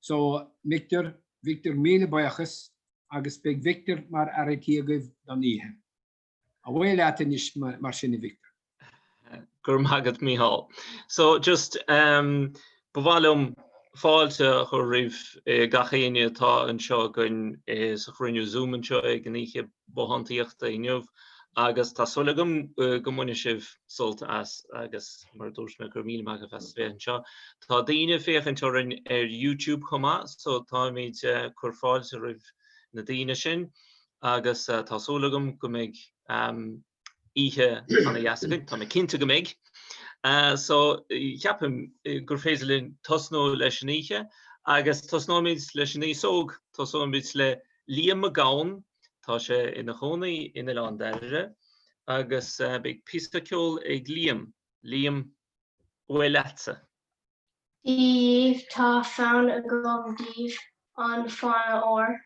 So Victor míle buchas agus beg Victor mar aritíagah don ihe. A bhfuil leat is mar sinna Victor. Gur magat Mícheál. So just bhálum fáilte chu rih gachéine atá anseo gon sa chruinniú Zoom anseo ag an Uíche Bhothántaíochta inniuh agus tá sulagam go muna sibh sulta as agus mar dúirt me gur míle maith fes bheith anseo. Tá daoine féchan tuireann ar YouTube chumá, so tá míid chur fáilte rih na daoine sin agus tá sulagam go mbeidh Uíche anna dheascaigh, tá mé cinnte go mbeidh. So ceapim gur féidirlinn tosnó leis an Uíche agus tosnóid leis an Uísóg, tosnóid le Liam McGowan, tá sé ina chónaí ina lán deire agus beidh píostaceol ag Liam Uíbh. Díobh tá feann a gom díobh an fána ór.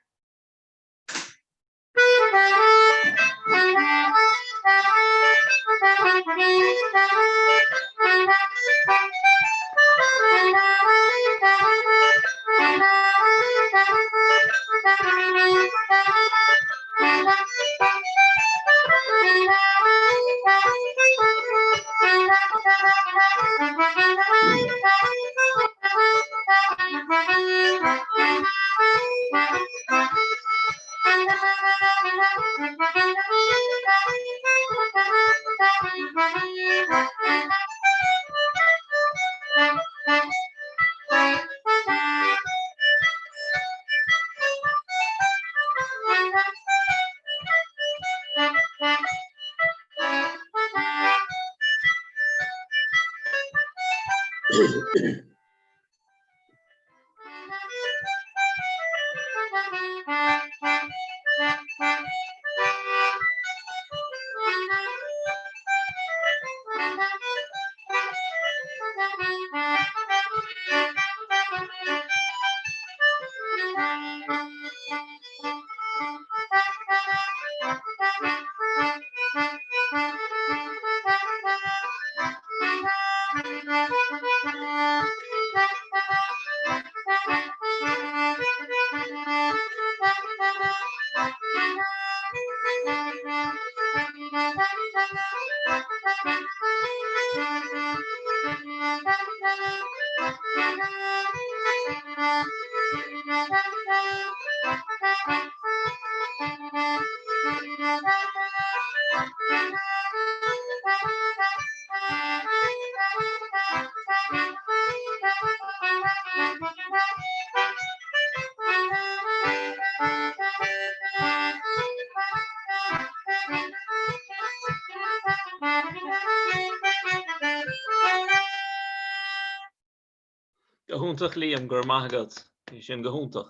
Gohúntaach Liam gur maith agat, sin gohúntaach.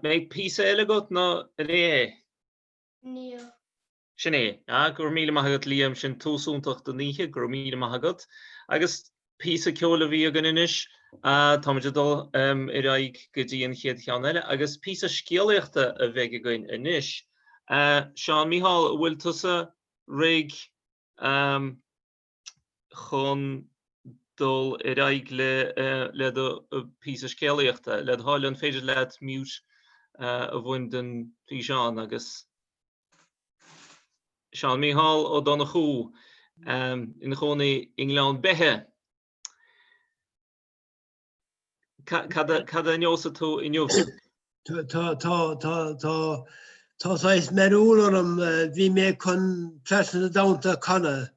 Méid píosa eile agat ná ré? Níl. Sin é, gur míle maith agat Liam sin túsúntaach don Uíche, gur míle maith agat. Agus píosa ceola bhí agan inis, tá muid dul ar aghaidh go dtí an chéad cheann eile, agus píosa scialaíochta a bheith agan inis. Seán Mícheál, bhfuil tusa rig chun dul ar aghaidh le do píosa scialaíochta, le háil an féidir leat miút a bhain den Fhí Seán agus Seán Mícheál ó donna chú ina chónaí Ingleán bethe. Cad a neosa tú inniuh? Tá sais merúil orm bhí mé chun presna damta canna.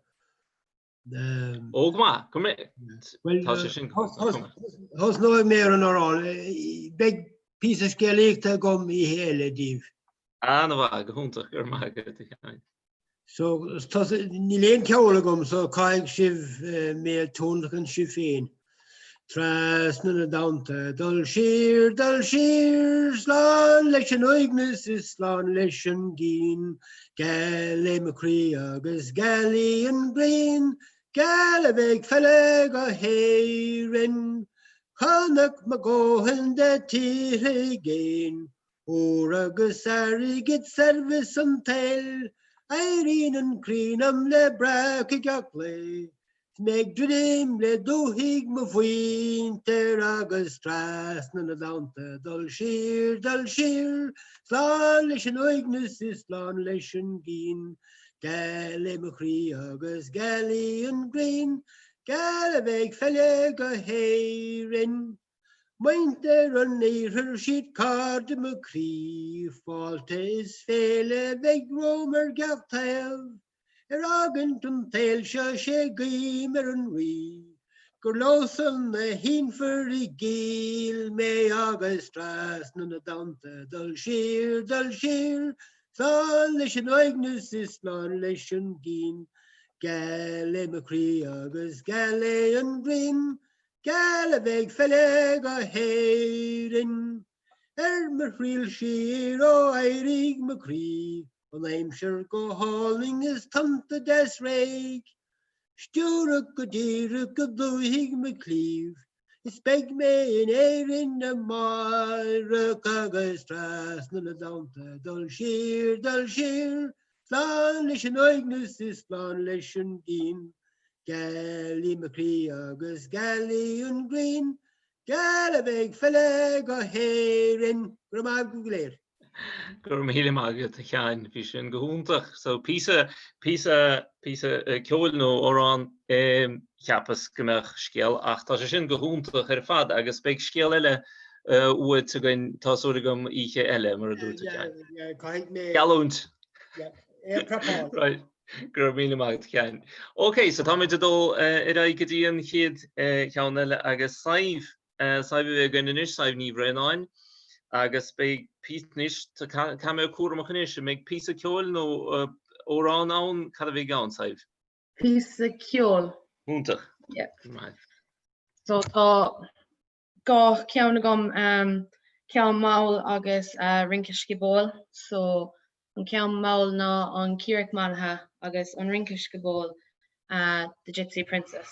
Óg má, come tá sé sin. Thos nó mé an orán, beag píosa scialaíochta gom í héile díobh. Na bhá, gohúntaach gur maith agat. So ní léon ceola gom, so caiig sibh mé túnachan sibh féin. Tras na damta, dul sir, slán leis an oignas is slán leis an gín, gale macrí agus galí an grín, gale bheith felle go héirin, chonach ma góhan de tíre géin, ór agus arigid service an tail, airín an crín am le brac I gach le. Meg dream le dúhiig mo faointe agus stras na dáanta dul sir, slán leis an oignas is slán leis an gin, Gale mo chrí agus galí an green, Gale bheith felle go héirin. Mainte run éir siad card mo chrí, Fáilte is féle bheith romer gaftail, agant an tail sé gaoimar an rí, gur lósan na hínfar I gíl mé agus stras na dáanta dul sir, slán leis an oignas is slán leis an gin, Gale mo chrí agus gale an green, Gale bheith felle go héirin. Mar chríl sir ó éirig mo chrí, An aimsir go háling is tanta des réig, Stúrach go díirech go dúhiig me clíomh, Is beg mé in éirin na mairech agus stras na dáanta dul sir, slán leis an oignas is slán leis an gin, Galí me chrí agus galí an green, Gale bheith felle go héirin. Gur mag go léir. Gur míle agad a chean bhí sin go húntaach, so písa ceol nó órán ceapas gombeach scéal ach tá sé sin go húntaach ar fad agus beidh scéal eile uaid a gin táúla gom Uíche eile mar a dúirt a chean. Galúnt. Right. Gur míle agad chean. Ok, so tá muid dul ar a go dtíon chiad cheann eile agus saibh bheith gan inis saibh ní bhréáin. Agus beidh písnis cam cuaramach inis méid pí ceol nó órán ann cad a bhí gan saibh? Pí ceol. Múntaach? Right. So tá gá ceanna gom ceann maul agus rinceisci ból. So an ceann maul ná an Círeach Manatha agus an rinceisci ból The Gypsy Princess.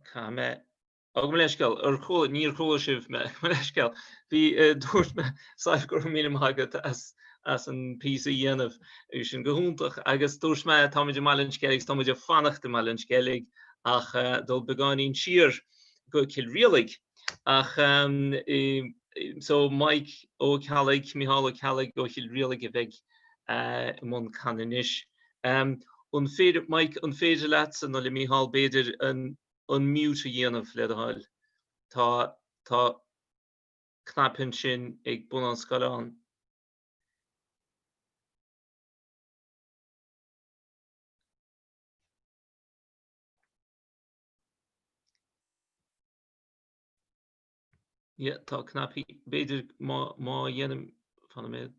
Kame. Og Maleshkel, cool, near cool shiv Maleshkel. Be doort me saif gur minimum haget as een PC of ushin gehoontig. Agus doors me Tommy Malinskelig, Tommy Fanach de Malinskelig, ach dol began in sheer go kill reelig. Ach so Mike O'Callig, Mihal O'Callig go kill reelig evig mon canonish. Unfeder Mike unfeder lats en alle Mihal beder unmute dhéanamh le hall. Tá knapin sin ag bun an scailán. Ja, tá knapi beidir má dhéanam fan mid.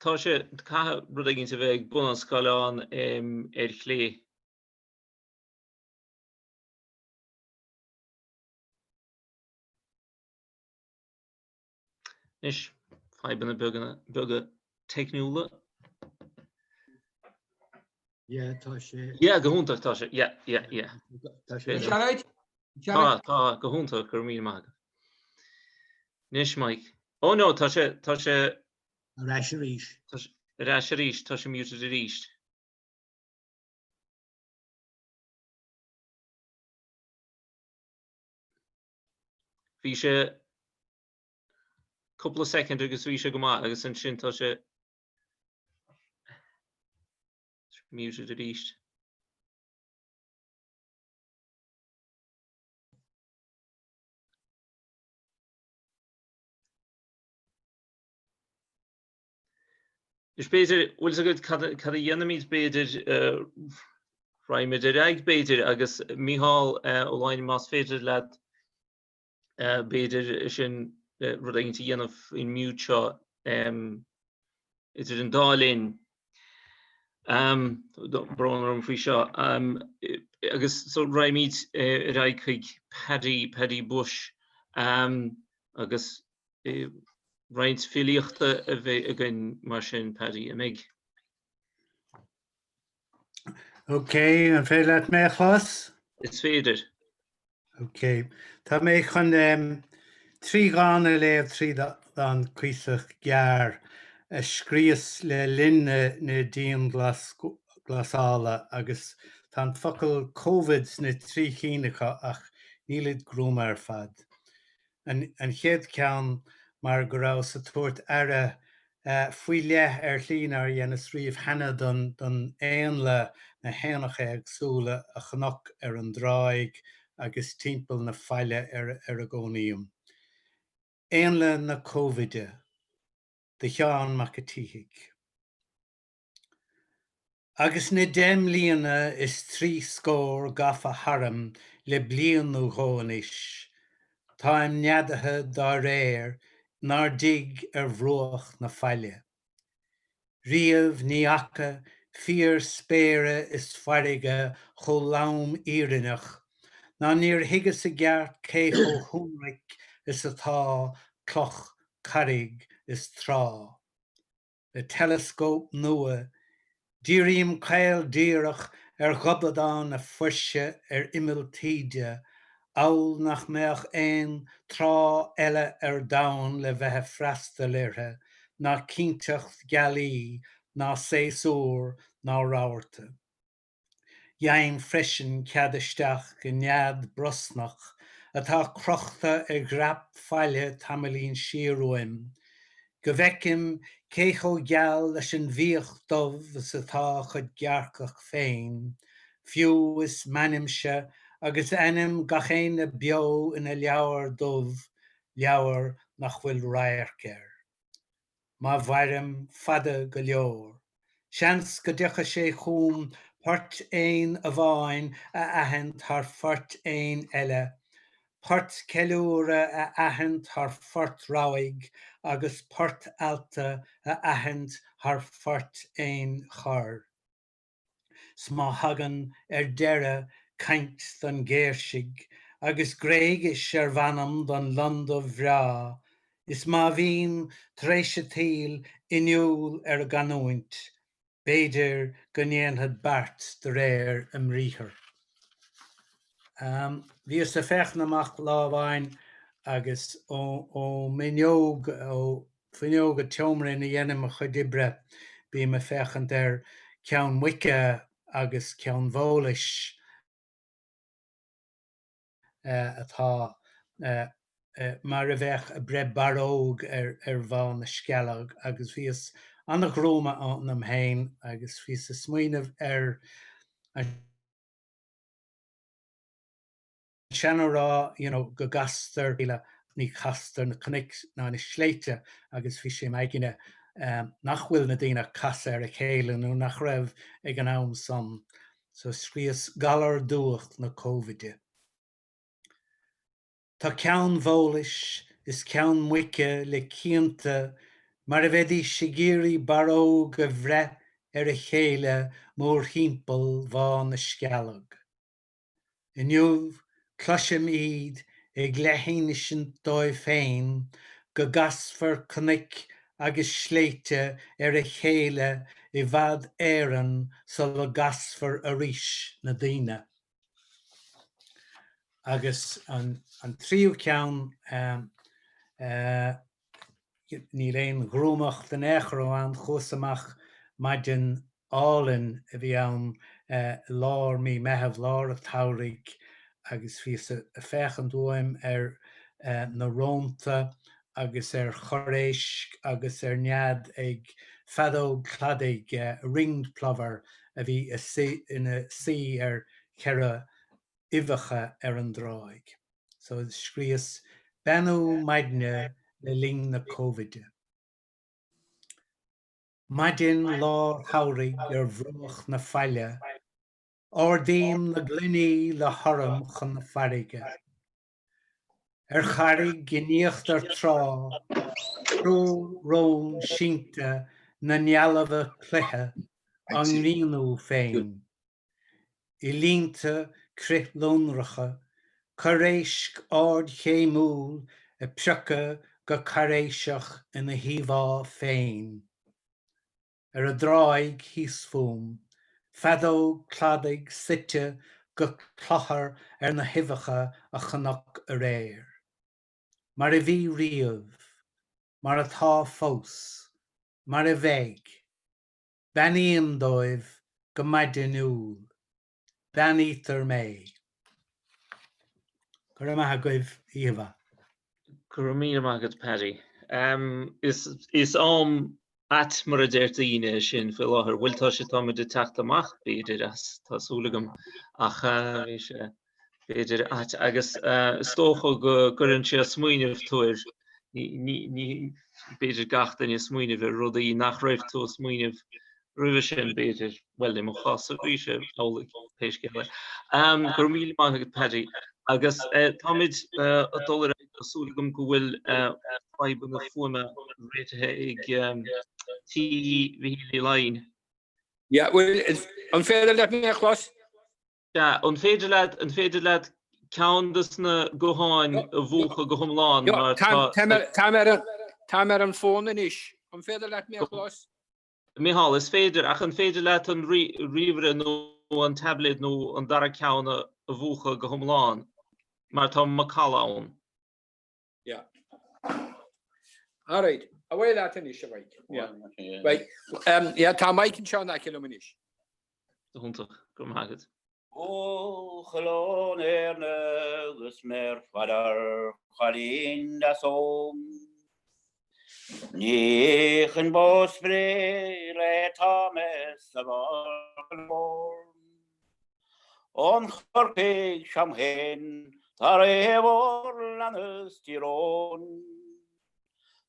Tá sé cathe rud a ginnta bheith bun an scailán chlé. Nis feibanna buga techniúla. Yeah, tá sé. Ja, gohúntaach tá sé. Ja. Tá sé. Tá gohúntaach gur mí mag. Nis Mike. Oh no, tá sé Rás a rís. Rás a ríist, tá sé muted a ríist. Bhí sé couple of second agus bhí sé go maith agus an sin tá sé muted a ríist. Is beter wil se goed cad a dhéanamid beidir raimid a raig beidir agus Mihal óláin más féidir leat beidir sin rud a ginti dhéanamh in mute seo is an dálinn bron frí seo agus so raimid raig chuig Paddy Bush agus Rein's filiochta a bheith again mar sin Paddy amig. Okay, an fé leat mé chlas? Is féidir. Okay. Tá mé chun trí gan a léamh trí an cuiseach gear a scríos le linne na díon glasála agus tá focail COVID na trí chéanacha ach nílid grúm ar fad. An chéad ceann mar go raibh sa tuairt aire faoi leth ar llín ar dhéana sríomh hena don éanla na héanacha agsúla a chnoc ar an dráig agus timpeall na fáile ar a gcónaíom. Éanla na Cóvide, de cheann mac a tíigh. Agus na 10 bliana is 3 scór gafa haram le blianú hóis. Táim neadathe dá réir nar dig ar bhruach na fáile. Riamh níacha, fíor spéire is farige cho lám írinach. Ná níor higas a gceart cé cho húnric is atá cloch carig is trá. Le telescóp nua, díríam cail díreach ar gobadán na fuirse ar imiltíide, áil nach meach trá eile ar dain le bheithe freasta léirthe, ná cínteacht gealaí, ná séasúr, ná ráirte. Jain freisin ceadisteach go nead brosnach, atá crochta grap fáile tamilín siarúim. Go bhfeicim cécho geall leis an bhíoch dubh is atá chud gearcach féin, fiú is manimse agus enim gachéine bio ina leabhar dubh, leabhar nach bhfuil rairceir. Má bhairm fada go leor. Seans go deocha sé chúm part ein a bháin a ahent tar fort ein eile. Part ceiliúra a ahent tar fort Ráthaigh agus part alta a ahent tar fort ein char. Smá hagan deire caint don géirsig, agus gréig is seirbhanam don London bhrá. Is má bhín tréise tíl inniúil a ganúint, béidir go ndéanfad bart de réir am ríthar. Bhí is a fechnamach lábhain agus ó minióg ó finióg a teomra na dhéanam a chudibre bí me fechant ceann Uíche agus ceann Mhólis atá mar a bheith a bre baróg bhán na scealag agus bhíos annach róma an am hain agus bhís a smaoinemh Seanrá, go gastar ile ní castar na cnic ná na sléite agus bhí sé maigine nach bhfuil na daoine cas a chéile nó nach raibh ag an am son. So scríos galar dúacht na Covid-e. Tá ceann Mhólis is ceann Uíche le cianta mar a bheith sigéirí baróg a bhreith a chéile mór thimpeall bhán na scealag. Inniuh cloisim iad ag leithíne sin dóibh féin go gasfar cnic agus sléite a chéile I bhfad éireann sa le gasfar a ríis na daoine. Agus an tríú ceann ní réon ghrúmach den éachróin chuasamach maidin álinn a bhí ann lár mí meitheamh lár a thabhraigh agus bhí a fechan dúim na Rónta agus choréis agus nead ag fadó cladaigh ringed plover a bhí ina sí ceire uibhecha an dráig. So scríos benú maidine le ling na Covid. Maidin lár thabhraigh bhróch na faile, ordaim na gluiní le thoram chun na farige. Chairigh gníochtar trá, trú rón sínta na neallamh cluiche an ríonú féin. I línta crith lónracha, choréisc ard chéimúil a pseacha go choréiseach ina híomhá féin. A dráig híos fum, fadó cladaigh site go clochar na hibhecha a chunach a réir. Mar a bhí riamh, mar atá fós, mar a bheig, beníon dóibh go maidinúil, benítar mé. Gur maith goibh Uíbh. Gur míle maigad Paddy. Is at mar a deirtaíine sin fi láthair bhfuiltá sé tá de teachtamach beidir as tásúlagam ach bhí sé beidir at agus stócha gur an sé smaoinemh túir ní beidir gachtain is smaoinemh rudaí nach raibh tú smaoinemh ruimhe sin beidir well ní mo chasa bhí sé álaigh péisceile. Gur míle maigad Paddy agus táid a dólar asúlagam go bhfuil fáibe na fuama réitithe ag tí bhí lein. Ja, well, an féidir leat mé chlas? Ja, an féidir leat ceantas na goháin a bhuacha go thomláin. Tá mar an fón in is. An féidir leat mé chlas? Michal, is féidir ach an féidir leat an riomhre nó an tablet nó an dara ceanna a bhuacha go thomláin. Mar tá macala ann. Yeah. All right. Away at an issue, right? Right. Yeah, Tom, I can show that kilominish. The hunter, Gurmagad. O chlon negus mer fadar chalin da som. Nichen bos bre le Thomas abor. On chorpig sham hen tar evor lanus tiron.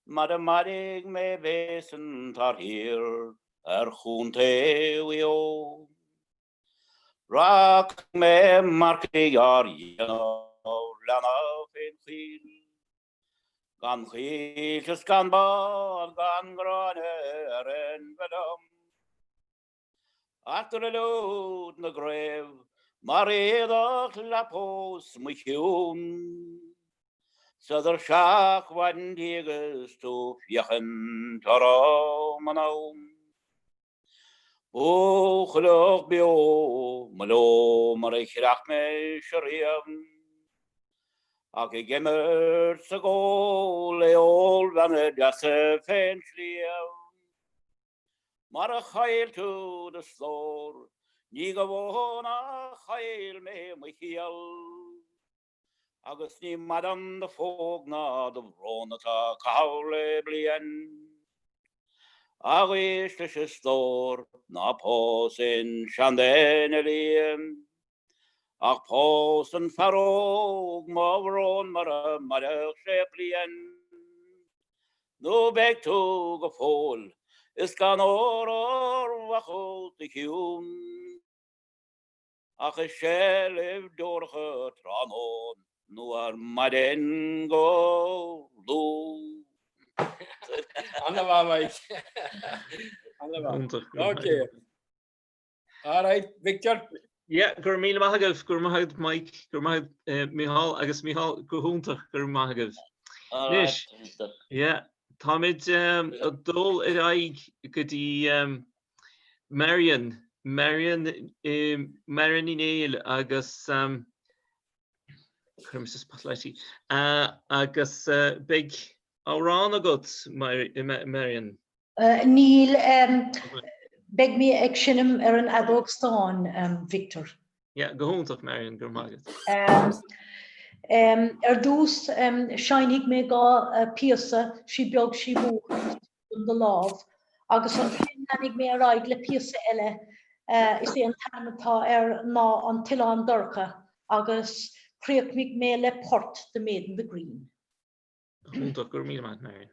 Madamadig me besen tar hier chunte wio. Rock me marke yar lana fin chil. Gan chil gan bad gan grane en vedam. After a load na grave, Mariedach lapos michun. Sodder shach wan dieges to fjachen tara manaum. O geloof bio, malo marichrach me shariam. Ake gemmer se go leol van het jasse fenschliam. Maar a chael to de slor, ni gewoon a chael me michiel. Agus ni madam de fog na de vronata kaule blien. Agish de stor na posin shandeneliem. Ach posen farog ma vron mara mara sheplien. No beg to go fall. Is gan or wachot de huun. Ach is shelf doorge tranon, nu maden go do. Okay. All right, Victor. Yeah, Gurmil Mahagav, Gurmahad Mike, Gurmahad Mihal, agus Mihal Guhunta, Gurmahagav. Nish. Yeah. Tamid dul aig godi Marion Neil agus Crimsus Patleti agus big Aurana got Marion. Neil beg me actionum an adogstán Victor. Yeah, Guhunta Marion Gurmagad. Dús seinig mé gá piasa si beag si bú de láh agus annig mé raig le piasa eile is é an tamatá ná an tián dorcha agus chríochmig mé le port de Maiden the Green. Guhunta Gurmil Marion.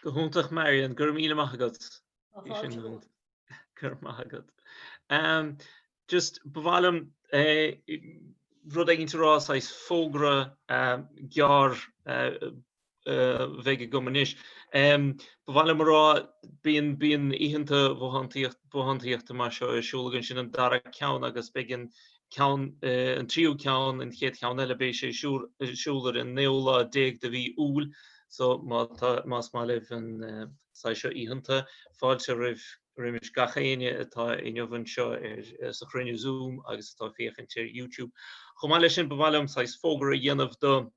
Go húntaach Marian, gur míle maithagad. Fáilte go. Gur maithagad. Just bhálum rud aigeanta rás ais fógra gear bheith go manis. Bhálum rá bíon íhananta Bhothántaíochta mar seo siúlagann sin an dara ceann agus beagin ceann an tríú ceann an chéad ceann eile bé sé siúlar in néola déag de bhí úl, so más má libh an sa seo íhananta fáilte rimis gachéine atá inmhann seo sa chruinne Zoom agus atá féchan tíir YouTube. Chomá lei sin bhálum sa fógra a dhéanamh do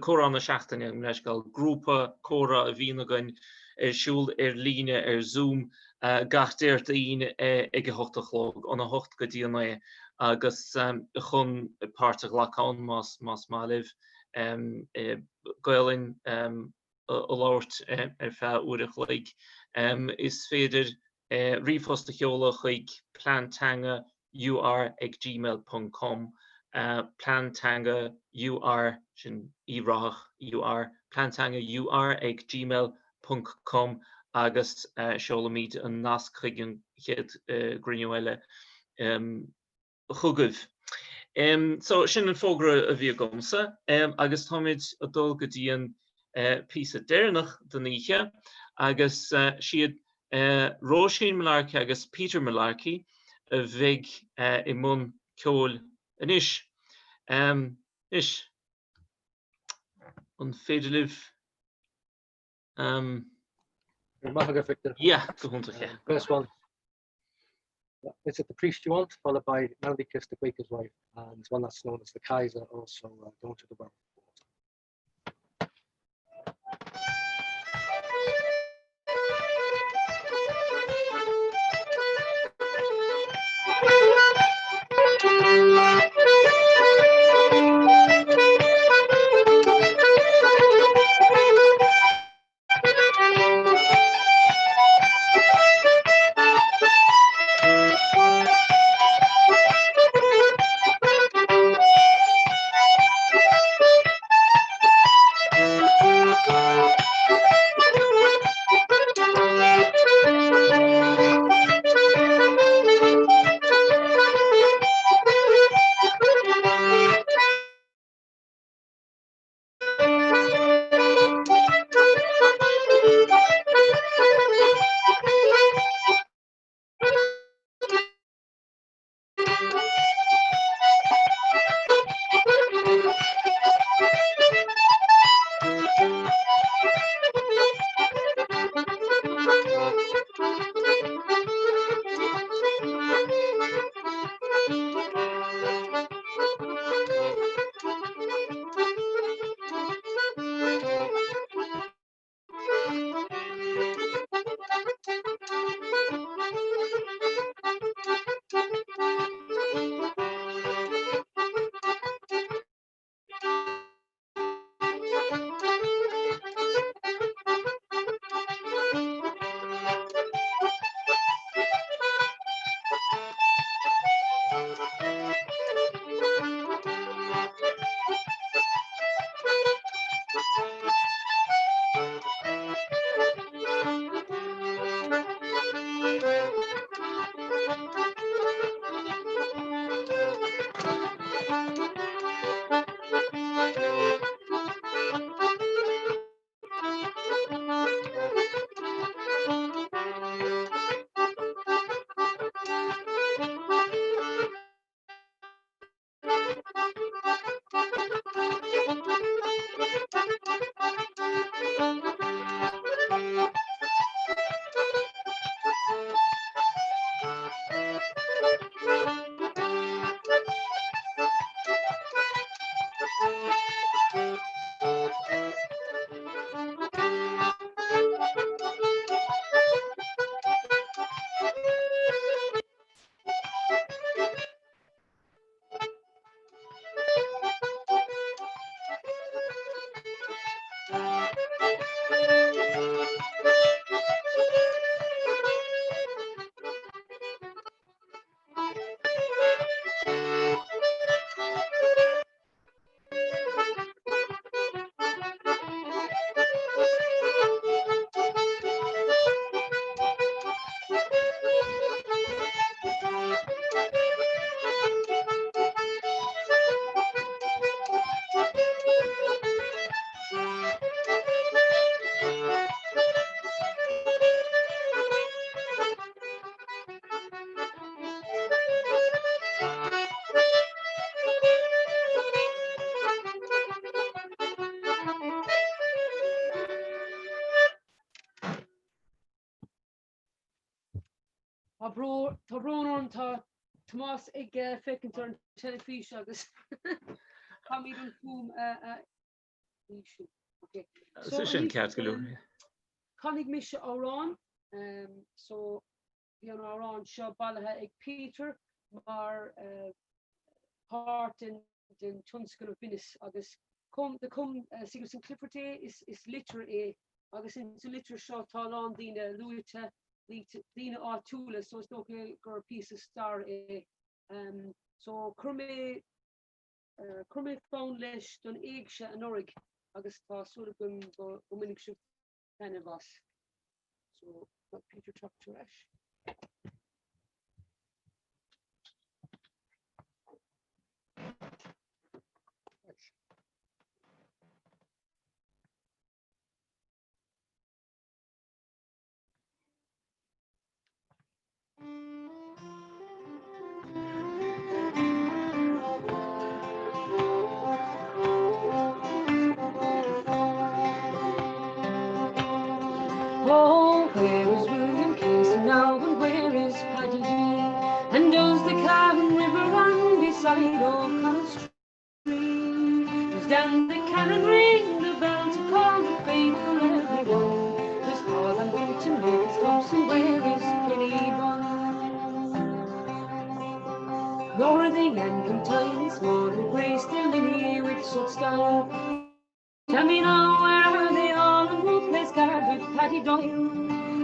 chórán na seachtaine leis gáil grúpa chóra a bhína gain siúl líne Zoom gachtéirt aon ag hochtachlog an a hocht go dtíana agus chun páirrta leáin más má libh gailinn a láirt fe uirich laig. Is féidir ríomhfosta cheola chuig plantanga @gmail.com plantanga sin Uíbh plantanga @gmail.com agus seolamid an nas chuigean chéad grinneile chugah. So sin an fógra a bhí gomsa agus táid a dul go dtíon písa déirnach don Uíche agus siad Róisín Malarkey agus Peter Malarkey a bheith I mun ceol inis. Is an féidir libh Victor. yeah, go húntaach. First one. Is it the priest you want, followed by Mandy Kiss the Quaker's wife, and one that's known as the Kaiser, also going to the well. Tá brónán tá Tomás ag fecintar an telefís agus Táid an fúm sin ceart go leor. Connig mis se árán so bhí an árán seo bailthe ag Peter mar part in den tunscoil of Venice agus sigus an Cliffordé is litter agus in litter seo tá lán dína luite dína áúla so is nó gur pí star so crumé fán leis don éagse an orig agus tá súla go minic siú penne was so Peter talk to us. Oh, where is William Casey now, and where is Paddy D? And does the Cavan River run beside O'Connell Stream? Does down the cannon ring the bell to call the faithful everyone? Does Paul and Wilton make his Thompson, where is Kenny Bun? Nor the Yankin tiny small and grace their lineage with such style. Tell me now, where are they all, and who plays guard with Paddy Doyle?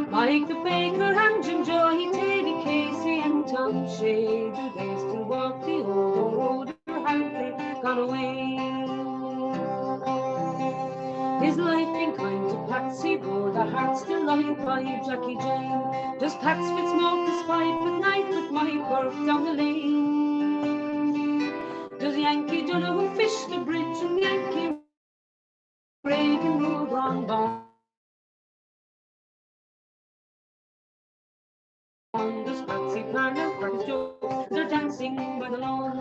Mike the Baker and Jim Joy, Teddy Casey and Tom Shea, do they still walk the old road, or have they gone away? Is life been kind to Patsy, or the heart still lying by Jackie Jane? Does Pats fit smoke his pipe at night with Mike Burke down the lane? Does Yankee Dunno who fish the bridge and Yankee Reagan ruled on bond? Does Patsy plan out for his jokes? They're dancing by the lawn.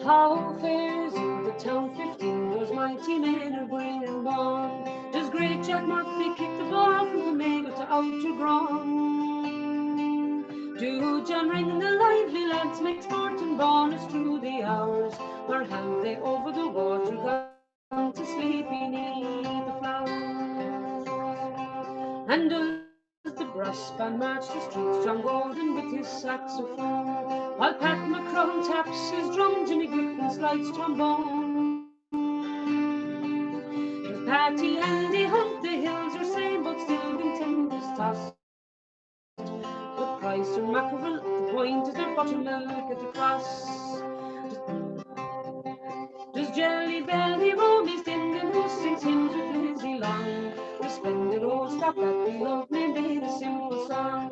How fares in the town 15? Those mighty men are green and born. Does great Jack Murphy kick the ball from the Mago to Outer Ground? Do John Ring and the lively lads make sport and bonus through the hours? Or have they over the water gone to sleep beneath the flowers? And does the brass band march the streets, John Gordon with his saxophone, while Pat McCrum taps his drum, Jimmy Griffin slides trombone? Does Patty Andy hunt the hills, or same but still contenders tossed? But Price or Mackerel at the point is their buttermilk at the cross? Does Jelly Belly roam his din and who sings hymns with Lizzie Long? The splendid old stock that we love may be the simple song.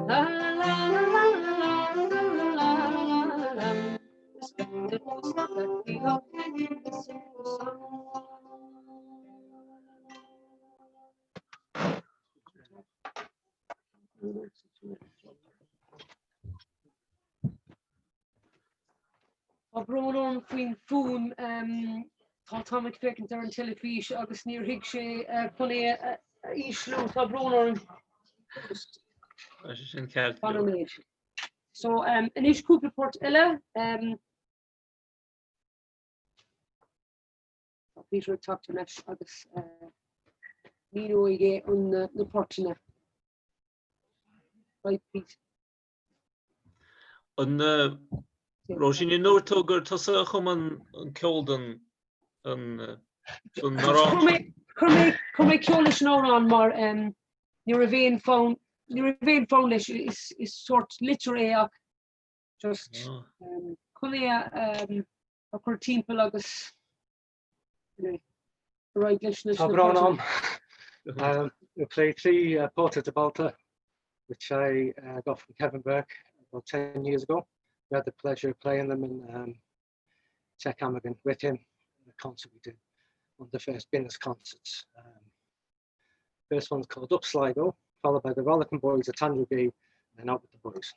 La la la la la la la la la la la. The splendid old stock that we love may be the simple song. Brónán faoin fún tá Tommy fecintar an telefís agus níor hiic sé chun é íslú tá brónán Sin ceart go leor. Panaméid. So inis cúplaport eile Peter tapta leis agus ní óige an na portina. Right, Pete. An Roisin in nóirtógur tusa chum an ceoldan an narán. Cumé ceolis nórán mar ní a bhéon fón leis is sort literéach just chumé a chur timpeall agus right leis na We played 3 portraits of Balta, which I got from Kevin Burke about 10 years ago. We had the pleasure of playing them in Checkamagan with him in a concert we did, one of the first Guinness concerts. First one's called Up Sligo, followed by the Rollicking Boys at Tandragee, and Out with the Boys.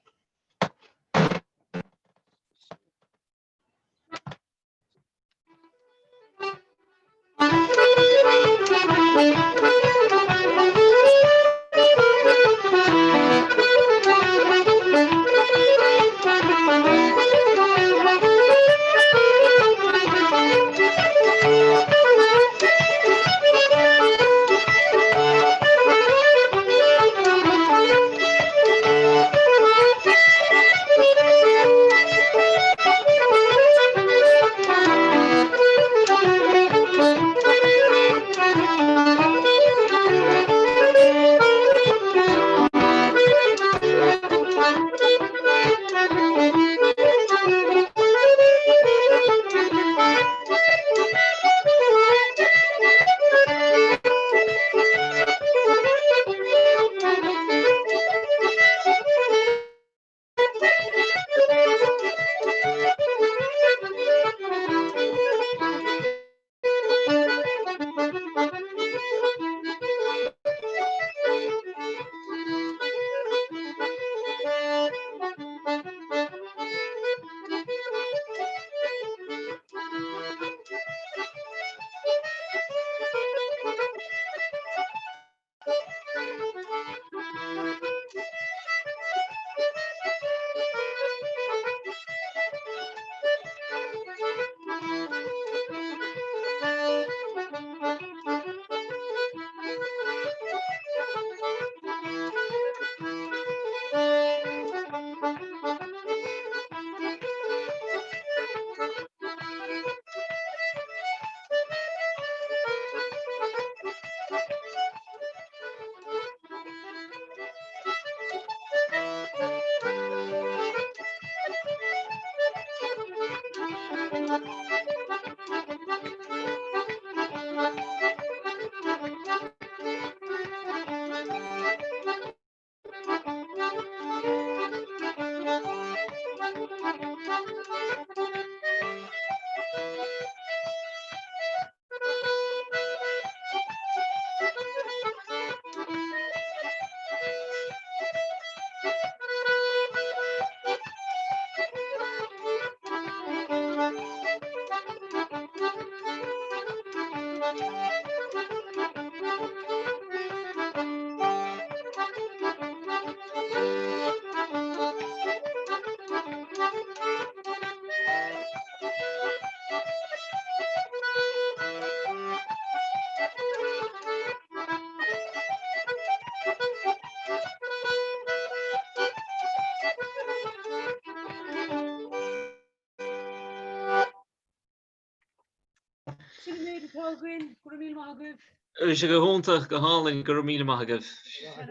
Uíche go húntaach go hálainn gur míle maithagah.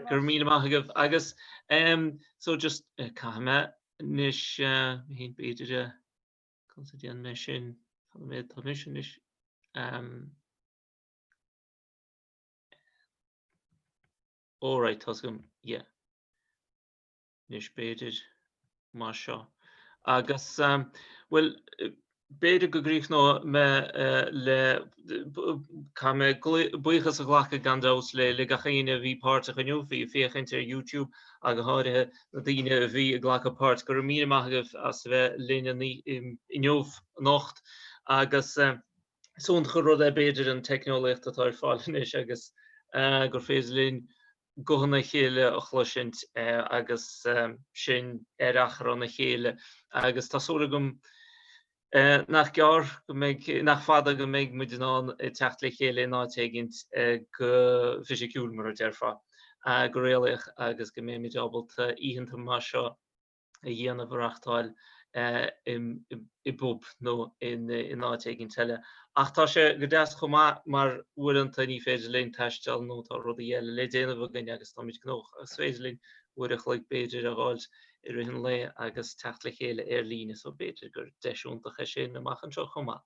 Gur míle maithagah agus so just caime níos hín beidir considíon me sin mé sin is óráid tá gom níos beidir mar seo. Agus well beidir go gríoch nó me le me buchas a ghlacha gandás le gachéine bhí páirrta chuniuh hí féchanint ar YouTube a go háirithe na daoine bhí a ghlacha páirt gur míle maithagah as bheith líne inniuh nocht agus son chu rud é beidir an teicneolaíocht atá ar fáil is agus gur féidirlín gohanna chéile a chluisint agus sin ar achar an na chéile agus tásúla gom nach gear nach fada go méid mu an techt le chéile náteigint go fisiciúil mar a dearfa go réalaich agus go mé mit abalta íhananta mar seo a dhéanamh bharachtáil I bub nó in náteigint teile. Ach tá sé go deas chomá mar bhuianta ní féidirlín taistal nó tá rud a dhéile le déanamh gine agus táid gnóch agus féidirlín bhuiireach le beidir a gáil I rihin le agus techt le chéile ar líne so beidir gur deisiúntacha sin amach an seo chomá.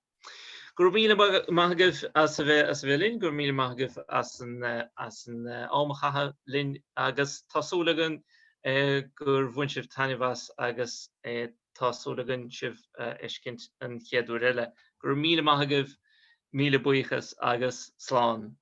Gur míle maithagah as bheith linn, gur míle maithagah as an ámachatha linn agus tásúlagan gur bhain sibh tainmhas agus tásúlagan sibh iscint an cheadú eile. Gur míle maithagah míle buíochas agus sláán.